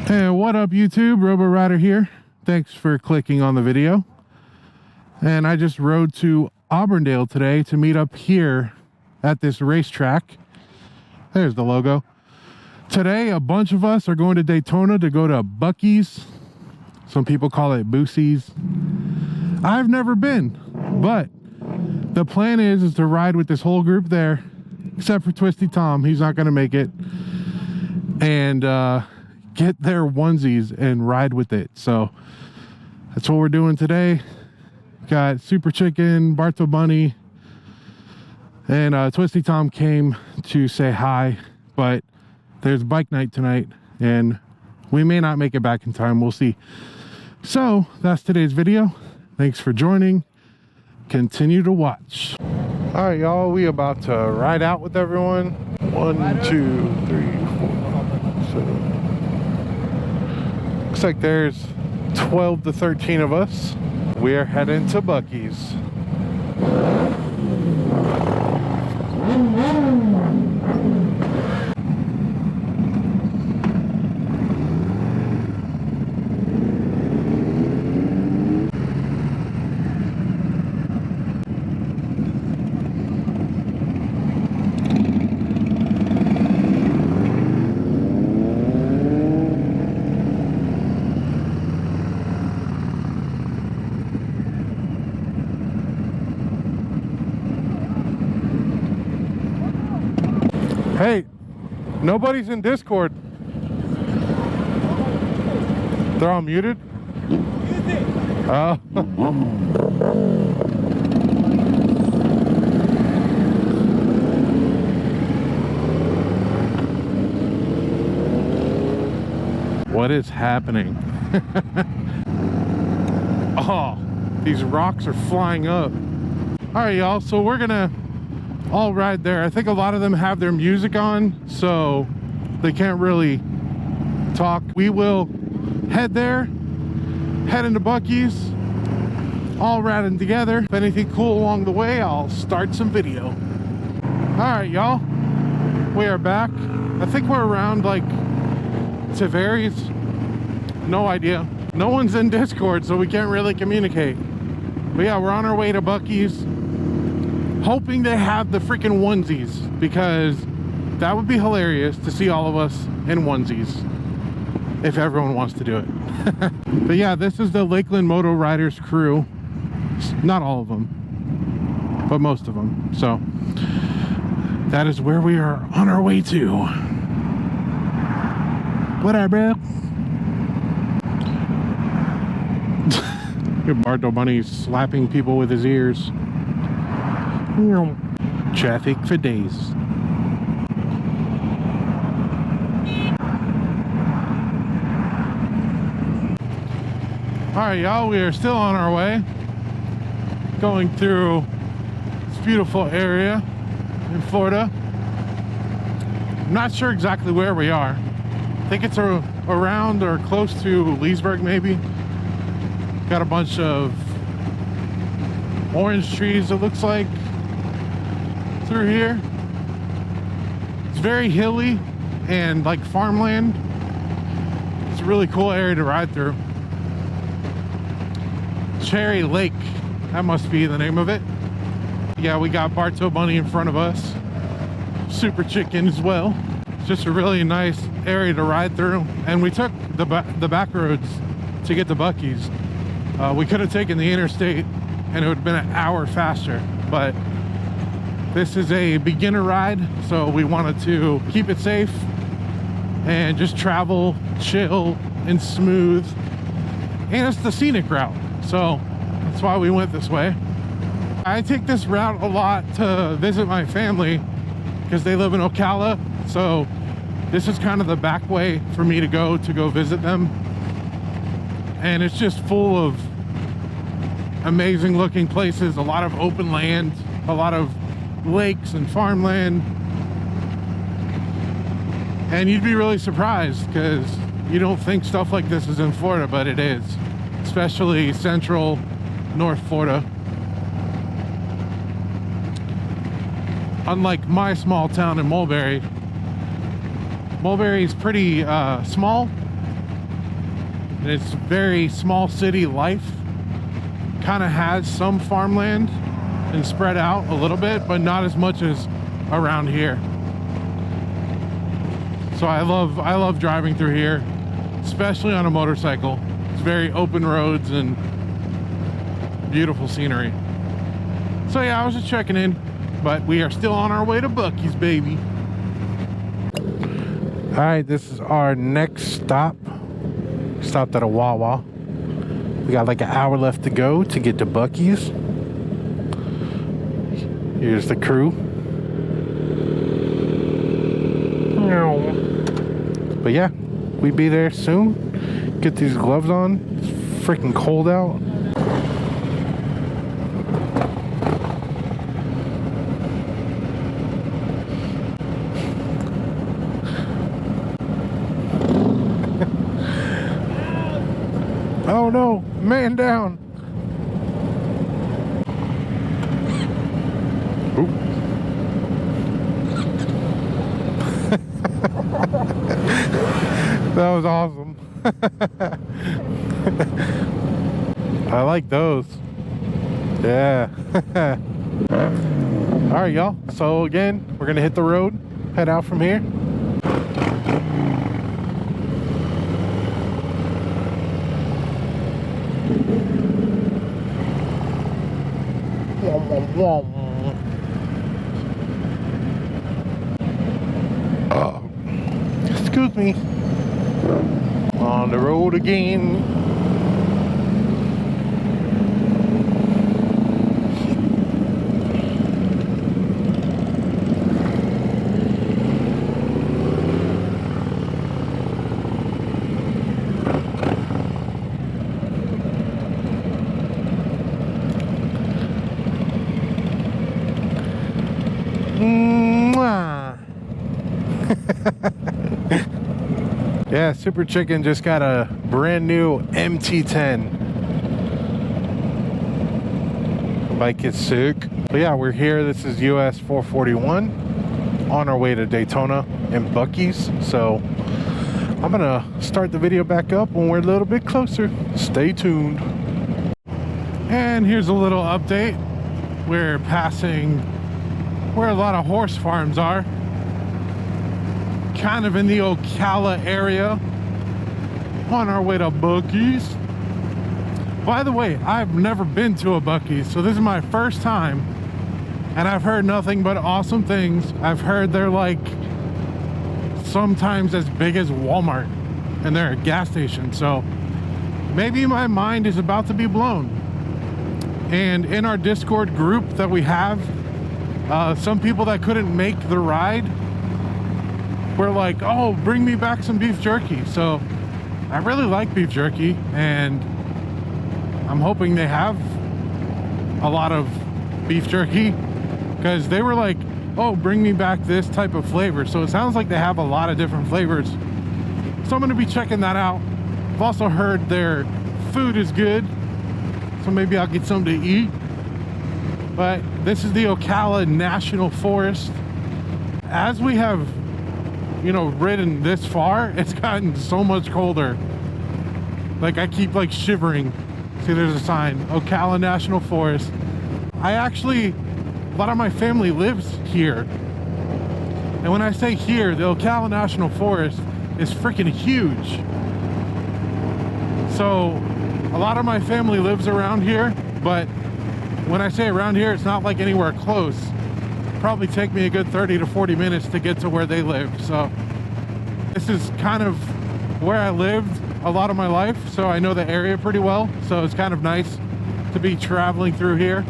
Hey, what up YouTube? Robo Rider here. Thanks for clicking on the video. And I just rode to Auburndale today to meet up here at this racetrack. There's the logo. Today, a bunch of us are going to Daytona to go to Buc-ee's. Some people call it Buc-ee's. I've never been, but the plan is to ride with this whole group there, except for Twisty Tom. He's not going to make it. And get their onesies and ride with it. So that's what we're doing today. Got Super Chicken, Barto Bunny, and Twisty Tom came to say hi, but there's bike night tonight and we may not make it back in time. We'll see. So that's today's video. Thanks for joining. Continue to watch. All right, y'all, we about to ride out with everyone. 1, 2, 3, 4, 7. Looks like there's 12 to 13 of us. We are heading to Buc-ee's. Hey, nobody's in Discord. They're all muted? What is happening? Oh, these rocks are flying up. All right, y'all, so we're gonna all ride there. I think a lot of them have their music on, so they can't really talk. We will head there, head into Buc-ee's, all riding together. If anything cool along the way, I'll start some video. All right, y'all, we are back. I think we're around like Tavares. No idea. No one's in Discord, so we can't really communicate. But yeah, we're on our way to Buc-ee's. Hoping they have the freaking onesies, because that would be hilarious to see all of us in onesies if everyone wants to do it. But yeah, this is the Lakeland Moto Riders crew. Not all of them, but most of them. So that is where we are on our way to. What up, bro? Barto Bunny slapping people with his ears. Traffic for days. All right, y'all, we are still on our way, going through this beautiful area in Florida. I'm not sure exactly where we are. I think it's around or close to Leesburg, maybe. Got a bunch of orange trees, it looks like, through here. It's very hilly and like farmland. It's a really cool area to ride through. Cherry Lake, that must be the name of it. Yeah, we got Barto Bunny in front of us. Super Chicken as well. It's just a really nice area to ride through. And we took the back roads to get to Buc-ee's. We could have taken the interstate and it would have been an hour faster, but this is a beginner ride, so we wanted to keep it safe and just travel chill and smooth. And it's the scenic route, so that's why we went this way. I take this route a lot to visit my family because they live in Ocala, so this is kind of the back way for me to go visit them. And it's just full of amazing looking places, a lot of open land, a lot of lakes and farmland, and you'd be really surprised because you don't think stuff like this is in Florida, but it is, especially central North Florida. Unlike my small town in Mulberry, Mulberry is pretty small, and it's very small city life. Kind of has some farmland and spread out a little bit, but not as much as around here. So I love driving through here, especially on a motorcycle. It's very open roads and beautiful scenery. So yeah, I was just checking in, but we are still on our way to Buc-ee's, baby. All right, this is our next stop. Stopped at a Wawa. We got like an hour left to go to get to Buc-ee's. Here's the crew. But yeah, we be there soon. Get these gloves on. It's freaking cold out. Oh no, man down. Oop. That was awesome. I like those. Yeah. All right, y'all. So again, we're gonna hit the road, head out from here. Excuse me. On the road again. Yeah, Super Chicken just got a brand new MT10. Bike is sick. But yeah, we're here. This is US 441 on our way to Daytona and Buc-ee's. So I'm gonna start the video back up when we're a little bit closer. Stay tuned. And here's a little update. We're passing where a lot of horse farms are. Kind of in the Ocala area on our way to Buc-ee's. By the way, I've never been to a Buc-ee's, so this is my first time, and I've heard nothing but awesome things. I've heard they're like sometimes as big as Walmart, and they're a gas station, so maybe my mind is about to be blown. And in our Discord group that we have, some people that couldn't make the ride were like, oh, bring me back some beef jerky. So I really like beef jerky, and I'm hoping they have a lot of beef jerky, because they were like, oh, bring me back this type of flavor. So it sounds like they have a lot of different flavors. So I'm gonna be checking that out. I've also heard their food is good, so maybe I'll get something to eat. But this is the Ocala National Forest. As we have, you know, ridden this far, it's gotten so much colder. Like, I keep like shivering. See, there's a sign, Ocala National Forest. A lot of my family lives here. And when I say here, the Ocala National Forest is freaking huge. So a lot of my family lives around here, but when I say around here, it's not like anywhere close. Probably take me a good 30 to 40 minutes to get to where they live. So this is kind of where I lived a lot of my life, so I know the area pretty well. So it's kind of nice to be traveling through here.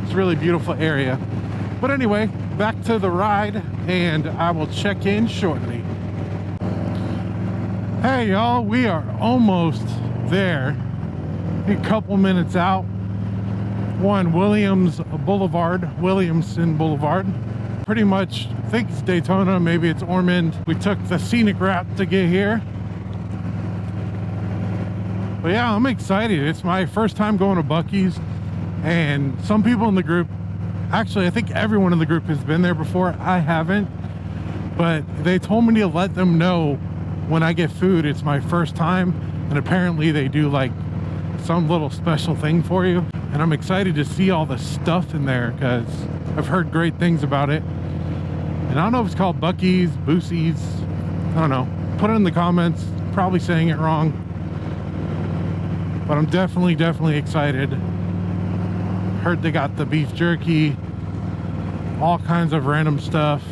It's a really beautiful area. But anyway, back to the ride, and I will check in shortly. Hey y'all, we are almost there. A couple minutes out. Williamson Boulevard. Pretty much, I think it's Daytona, maybe it's Ormond. We took the scenic route to get here. But yeah, I'm excited. It's my first time going to Buc-ee's, and some people in the group, actually I think everyone in the group has been there before. I haven't, but they told me to let them know when I get food it's my first time, and apparently they do like some little special thing for you, and I'm excited to see all the stuff in there because I've heard great things about it. And I don't know if it's called Buc-ee's, Boosie's, I don't know. Put it in the comments. Probably saying it wrong, but I'm definitely excited. Heard they got the beef jerky, all kinds of random stuff.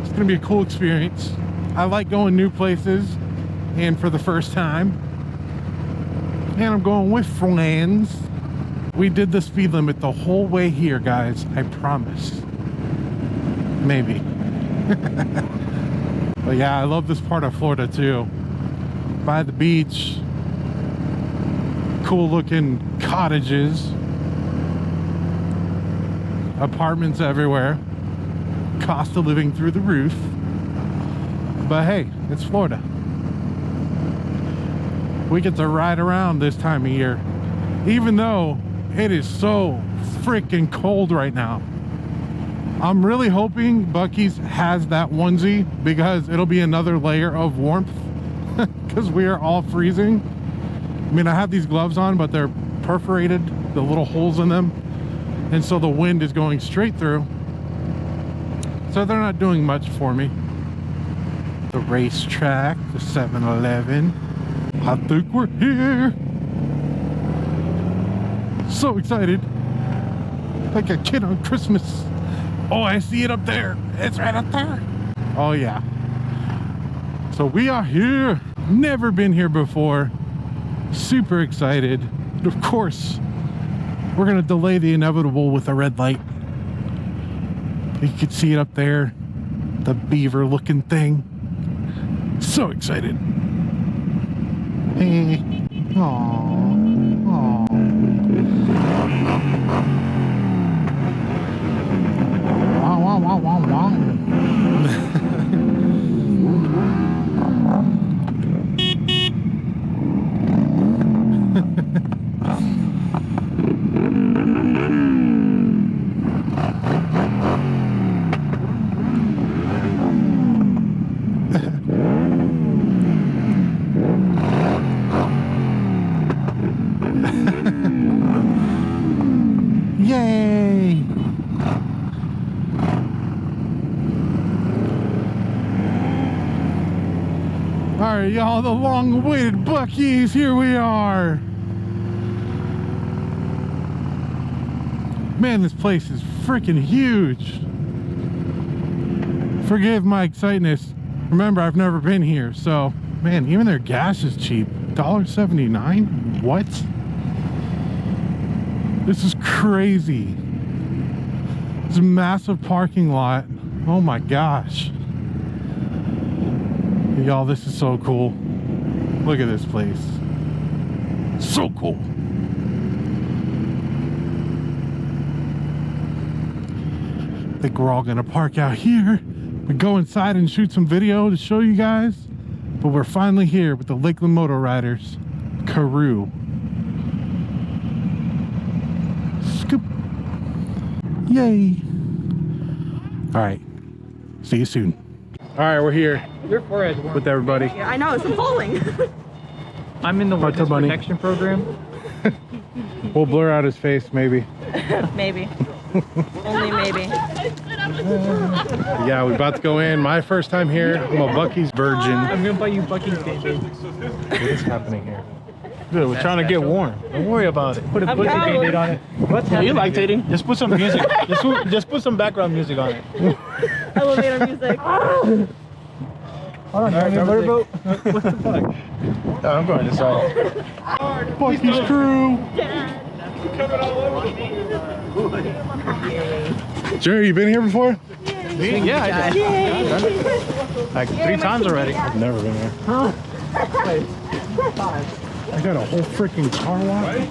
It's gonna be a cool experience. I like going new places and for the first time, and I'm going with friends. We did the speed limit the whole way here, guys, I promise. Maybe. But yeah, I love this part of Florida too. By the beach, cool looking cottages, apartments everywhere, cost of living through the roof. But hey, it's Florida. We get to ride around this time of year, even though it is so freaking cold right now. I'm really hoping Buc-ee's has that onesie because it'll be another layer of warmth because we are all freezing. I mean, I have these gloves on, but they're perforated, the little holes in them, and so the wind is going straight through, so they're not doing much for me. The racetrack, the 7-Eleven. I think we're here. So excited, like a kid on Christmas. Oh, I see it up there. It's right up there. Oh yeah. So we are here. Never been here before. Super excited. And of course, we're gonna delay the inevitable with a red light. You can see it up there. The beaver looking thing. So excited. Hey. Aww. Aww. Wow, wow, wow, wow. Yay! All right, y'all, the long-awaited Buc-ee's, here we are. Man, this place is freaking huge. Forgive my excitedness. Remember, I've never been here, so, man, even their gas is cheap. $1.79? What? This is crazy. It's a massive parking lot. Oh my gosh. Y'all, this is so cool. Look at this place. So cool. I think we're all gonna park out here. We go inside and shoot some video to show you guys. But we're finally here with the Lakeland Moto Riders. Cardo. Scoop. Yay. All right. See you soon. All right, we're here. Your forehead with everybody. Yeah, I know, it's appalling. I'm in the witness protection program. We'll blur out his face, maybe. Maybe. Only maybe. Yeah, we're about to go in. My first time here. I'm a Buc-ee's virgin. I'm gonna buy you Buc-ee's, baby. What is happening here? Dude, we're trying to get warm. Don't worry about it. Put a pussy band-aid on it. What's You lactating? Just put some music. just put some background music on it. Elevator music. Hold on, motorboat. What the fuck? No, I'm going this side. Buc-ee's crew. Jerry, you been here before? Yeah, I did. Like 3 times already. I've never been here. I got a whole freaking car wash.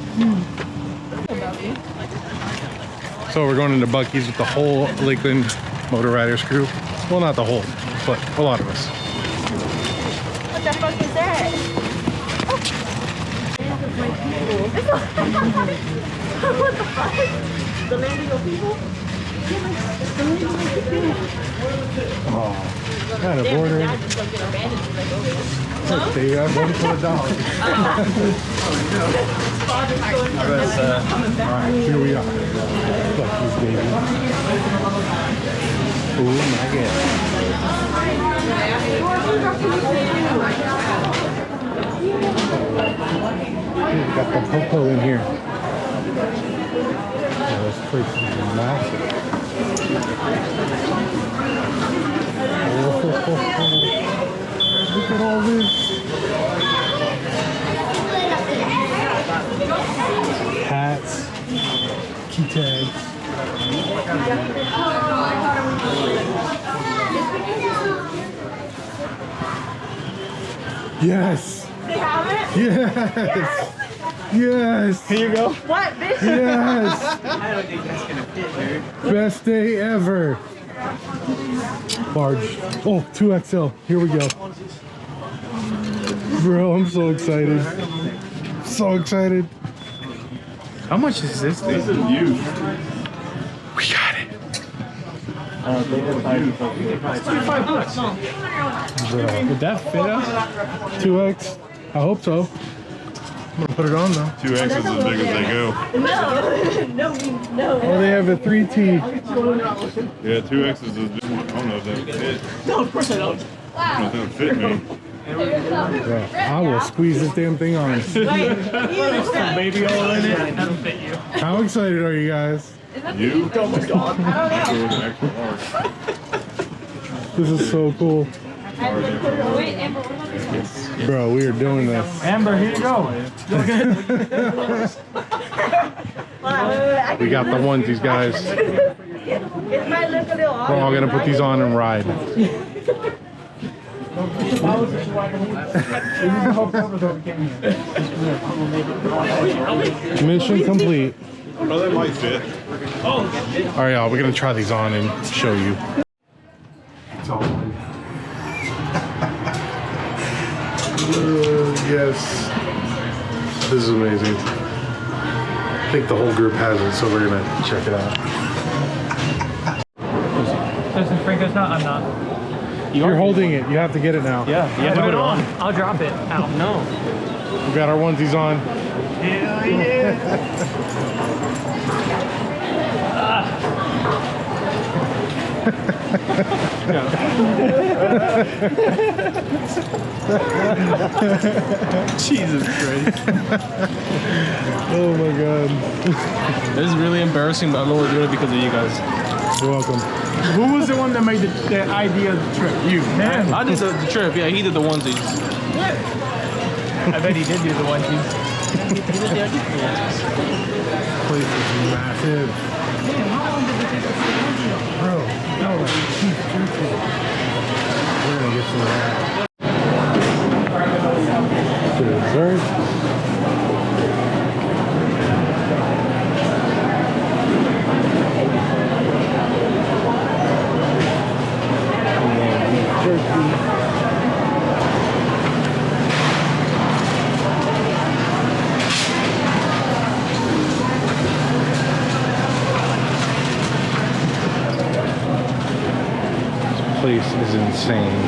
So we're going into Buc-ee's with the whole Lakeland Moto Riders crew. Well, not the whole, but a lot of us. What the fuck is that? What the fuck? The landing of people? Oh, Kind of border. Dad just don't get abandoned and like over there. There you have one for a dollar. Alright, here we are. Look, this baby. Oh my god. Got the popo in here. Oh, this place is massive. Look at all this. Hats, key tags. Yes. They have it? Yes. Yes. Here you go. What, bitch? Yes. I don't think that's gonna fit, dude. Best day ever. Large. Oh, 2XL. Here we go. Bro, I'm so excited. So excited. How much is this thing? This is used. We got it. Bro, Would that fit us? 2X. I hope so. I'm gonna put it on though. 2X is as big as they go. No. Oh, they have a 3T. Yeah, 2X is as big. I don't know if that would fit. No, of course I don't. I don't know if that would fit me. Bro, I will squeeze this damn thing on. Baby all in it. That'll fit you. How excited are you guys? You? Oh my god. Go with an extra large. This is so cool. Wait, Amber, what about this one? Bro, we are doing this. Amber, here you go. We got the onesies, guys. It might look a little off. We're all gonna put these on and ride. Mission complete. Oh, that might fit. All right, y'all, we're gonna try these on and show you. It's all on. Yes. This is amazing. I think the whole group has it, so we're gonna check it out. Listen, Franco's not. I'm not. You're holding it. You have to get it now. Yeah, you have to put it on. I'll drop it. Ow. No. We got our onesies on. Hell yeah. Jesus Christ. Oh my god. This is really embarrassing, but I'm only doing it because of you guys. You're welcome. Who was the one that made the idea of the trip? You. Man. I did the trip. Yeah, he did the onesies. I bet he did do the onesies. Place is massive. Bro, no, like cheap turkey. We're gonna get some of that. Dessert. Place is insane.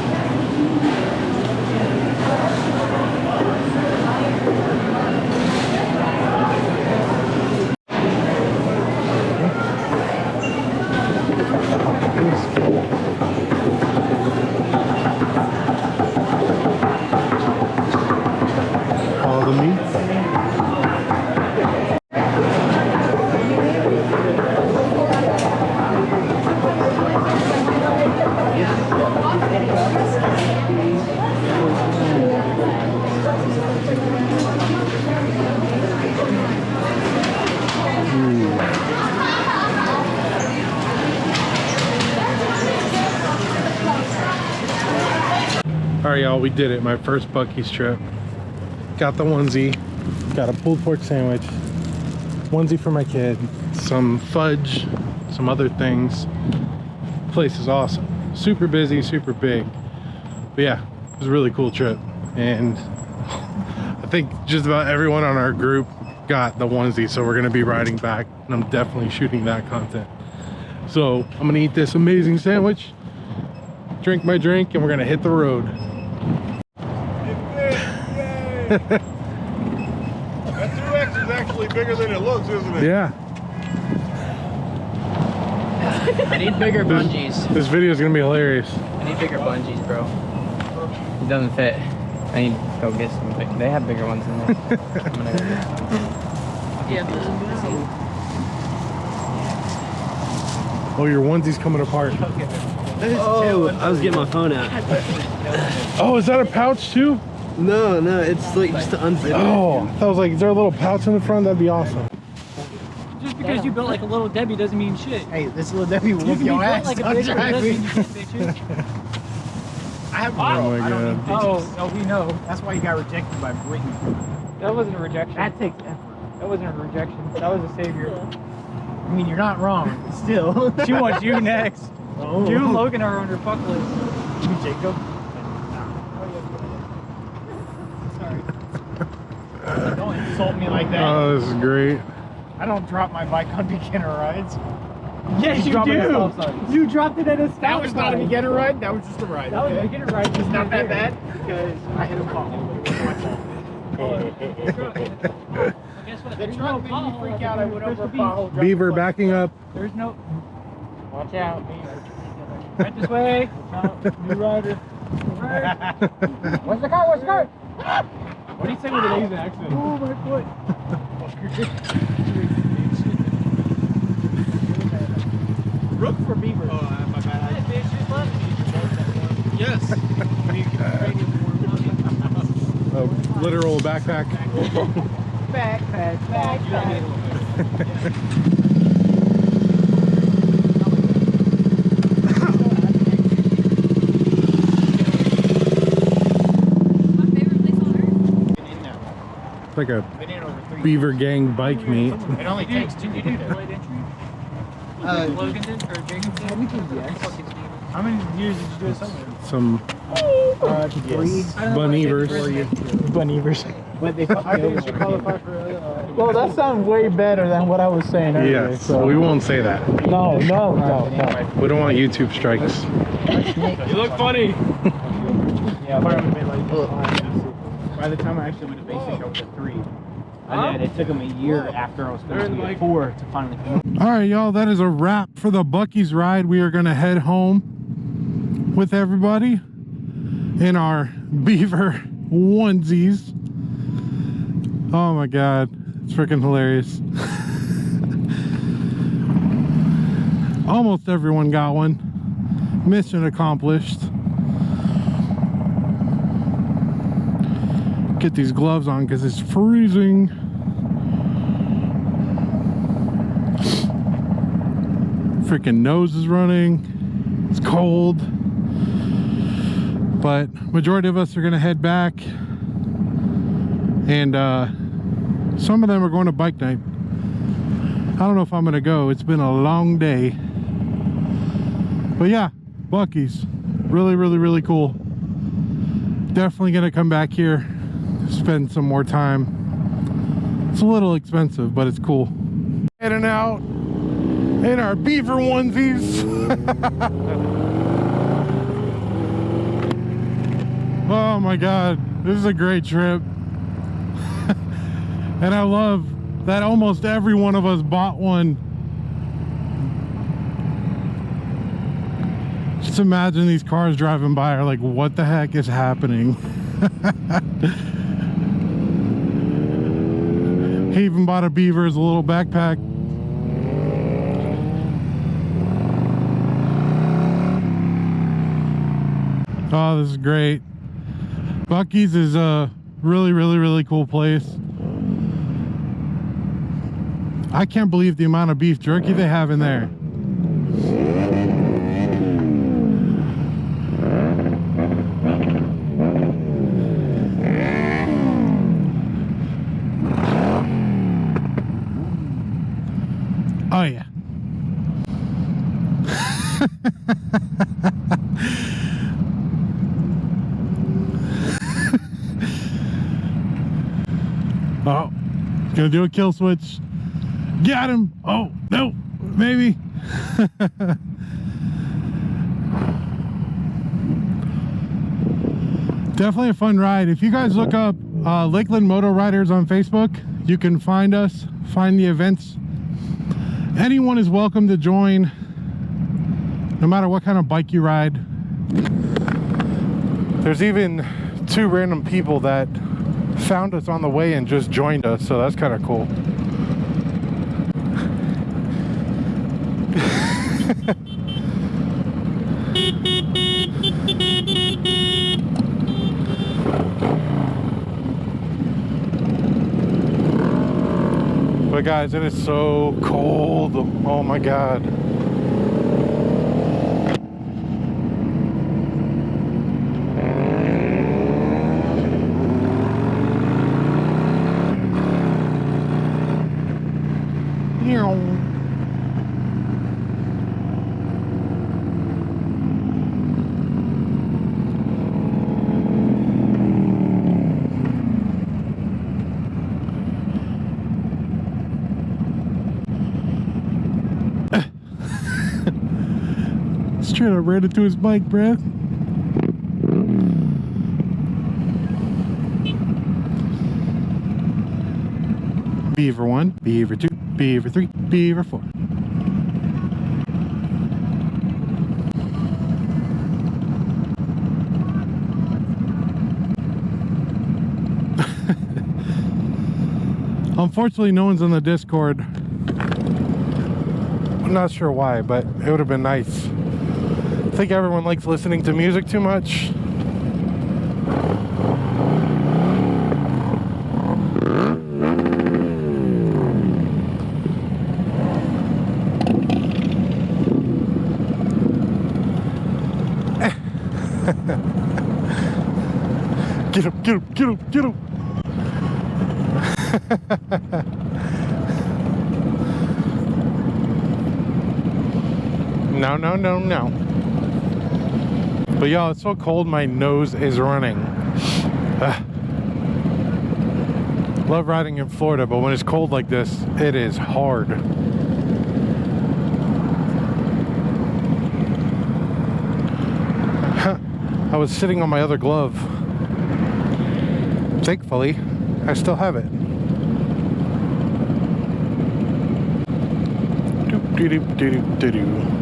All the meats. All right, y'all, we did it. My first Buc-ee's trip. Got the onesie, got a pulled pork sandwich, onesie for my kid, some fudge, some other things. Place is awesome. Super busy, super big. But yeah, it was a really cool trip. And I think just about everyone on our group got the onesie, so we're gonna be riding back, and I'm definitely shooting that content. So I'm gonna eat this amazing sandwich, drink my drink, and we're gonna hit the road. That 2X is actually bigger than it looks, isn't it? Yeah. I need bigger bungees. This video is gonna be hilarious. I need bigger bungees, bro. It doesn't fit. I need to go get some. They have bigger ones in there. I'm gonna go get some. Oh, your onesie's coming apart. Oh, I was getting my phone out. Oh, is that a pouch too? No, it's like just to unzip. Oh, I was like, is there a little pouch in the front? That'd be awesome. Just because you built like a little Debbie doesn't mean shit. Hey, this little Debbie will You whoop can be your built ass. like a Don't bitch, but try it doesn't me. mean you can't bitches. I have Oh my god. Oh, we know. That's why you got rejected by Brittany. That wasn't a rejection. That takes effort. That wasn't a rejection. That was a savior. I mean, you're not wrong. But still. She wants you next. Oh. You and Logan are on her fuck list. You, Jacob. Sorry. Don't insult me like that. Oh, this is great. I don't drop my bike on beginner rides. Yes, you Drop it at stop do. signs. You dropped it at a stop That was not a sign. beginner ride. That was just a ride. That was a okay? beginner ride. It's not that bad because I hit a pothole. Guess what? The There's truck no made me pothole. freak out. I went over a Supposed to be- pothole. dropped Beaver the bike. backing up. There's no. Watch out. Right this way. New rider. Right. Where's the car? Where's the car? What do you say with an Asian accent? Oh, my foot. Rook for beaver. Oh, my bad. Hey, bitch, just left me. Yes. A literal backpack. Backpack. It's like a Been in over 3 beaver gang bike meet. It only takes 2 Did you do delayed entry? Logan did or Jacob did? How many years did you do it somewhere? Some 3. bunevers. Bunevers. But they I think you should qualify for well, that sounds way better than what I was saying earlier. Yes, we won't say that. No. We don't want YouTube strikes. You look funny. Yeah, but I would be like, by the time I actually went to basic, I was at 3. And then it took them a year after I was supposed to be at 4 to finally come up. All right, y'all, that is a wrap for the Buc-ee's ride. We are gonna head home with everybody in our beaver onesies. Oh my god, it's freaking hilarious. Almost everyone got one. Mission accomplished. Get these gloves on because it's freezing. Freaking nose is running. It's cold. But majority of us are gonna head back, and some of them are going to bike night. I don't know if I'm gonna go. It's been a long day. But yeah, Buc-ee's really cool. Definitely gonna come back here, spend some more time. It's a little expensive, but it's cool. Heading out in our beaver onesies. Oh my god, this is a great trip. And I love that almost every one of us bought one. Just imagine these cars driving by are like, what the heck is happening? He even bought a beaver as a little backpack. Oh, this is great. Buc-ee's is a really cool place. I can't believe the amount of beef jerky they have in there. Oh yeah. Oh, gonna do a kill switch. Got him. Oh, no, maybe. Definitely a fun ride. If you guys look up Lakeland Moto Riders on Facebook, you can find us, find the events. Anyone is welcome to join, no matter what kind of bike you ride. There's even 2 random people that found us on the way and just joined us, so that's kind of cool. But guys, it is so cold. Oh my God. Straight up ran into his bike, bruh. B for 1, B for 2, B for 3, B for 4. Unfortunately, no one's in the Discord. I'm not sure why, but it would have been nice. I think everyone likes listening to music too much. Get him, get him, get him, get him. No, no, no, no. But y'all, it's so cold, my nose is running. Love riding in Florida, but when it's cold like this, it is hard. I was sitting on my other glove. Thankfully, I still have it. Doop, doop, doop, doop, doop.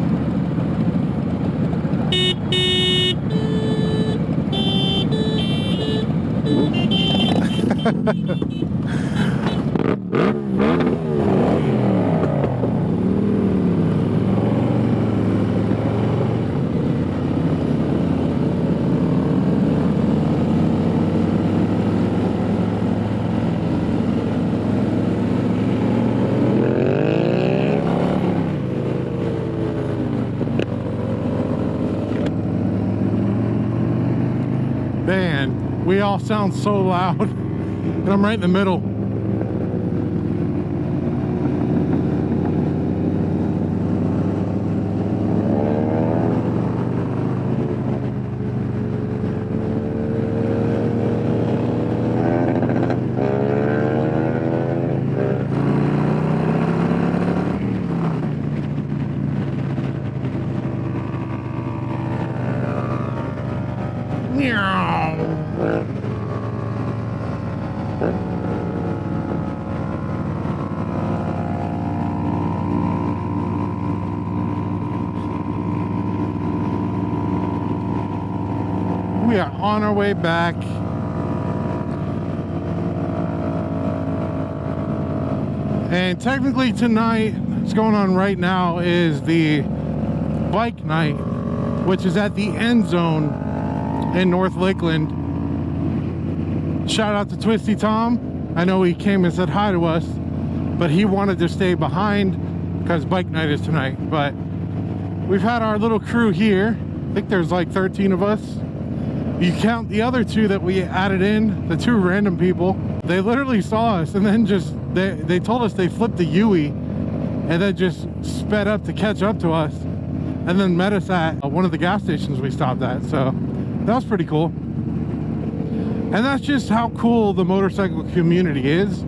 Man, we all sound so loud, and I'm right in the middle. We are on our way back. And technically tonight, what's going on right now is the bike night, which is at the end zone in North Lakeland. Shout out to Twisty Tom. I know he came and said hi to us, but he wanted to stay behind because bike night is tonight. But we've had our little crew here. I think there's like 13 of us. You count the other 2 that we added in, the 2 random people. They literally saw us and then just, they told us they flipped the UE and then just sped up to catch up to us and then met us at one of the gas stations we stopped at. So that was pretty cool. And that's just how cool the motorcycle community is.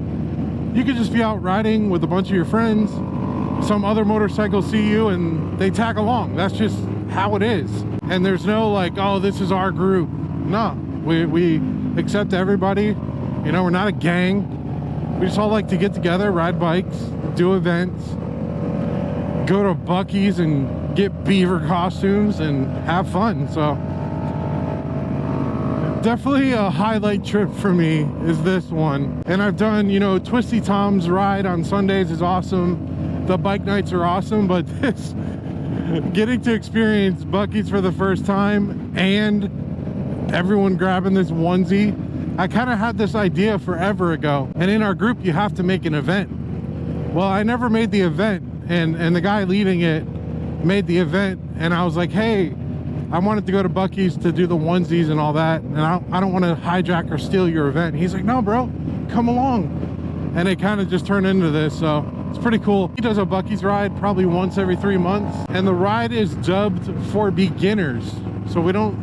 You could just be out riding with a bunch of your friends. Some other motorcycles see you and they tag along. That's just how it is. And there's no like, oh, this is our group. No, We accept everybody. You know, we're not a gang. We just all like to get together, ride bikes, do events, go to Buc-ee's and get beaver costumes and have fun. So definitely a highlight trip for me is this one. And I've done, you know, Twisty Tom's ride on Sundays is awesome. The bike nights are awesome, but this, getting to experience Buc-ee's for the first time and everyone grabbing this onesie, I kind of had this idea forever ago. And in our group, you have to make an event. Well, I never made the event, and the guy leading it made the event, and I was like, hey, I wanted to go to Buc-ee's to do the onesies and all that, and I don't want to hijack or steal your event. He's like, no, bro, come along. And it kind of just turned into this, so it's pretty cool. He does a Buc-ee's ride probably once every 3 months, and the ride is dubbed for beginners. So we don't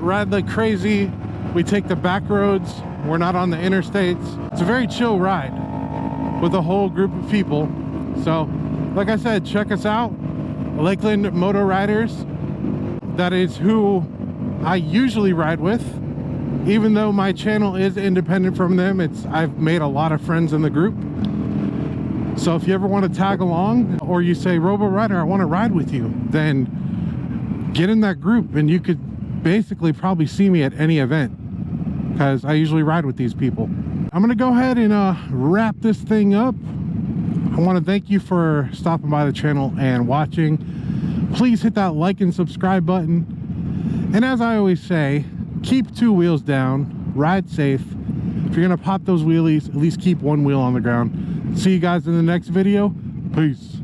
ride like crazy. We take the back roads. We're not on the interstates. It's a very chill ride with a whole group of people. So, like I said, check us out, Lakeland Moto Riders. That is who I usually ride with. Even though my channel is independent from them, I've made a lot of friends in the group. So if you ever want to tag along, or you say, Robo Rider, I want to ride with you, then get in that group and you could basically probably see me at any event, because I usually ride with these people. I'm gonna go ahead and wrap this thing up. I want to thank you for stopping by the channel and watching. Please hit that like and subscribe button, and as I always say, keep 2 wheels down, ride safe. If you're gonna pop those wheelies, at least keep 1 wheel on the ground. See you guys in the next video. Peace.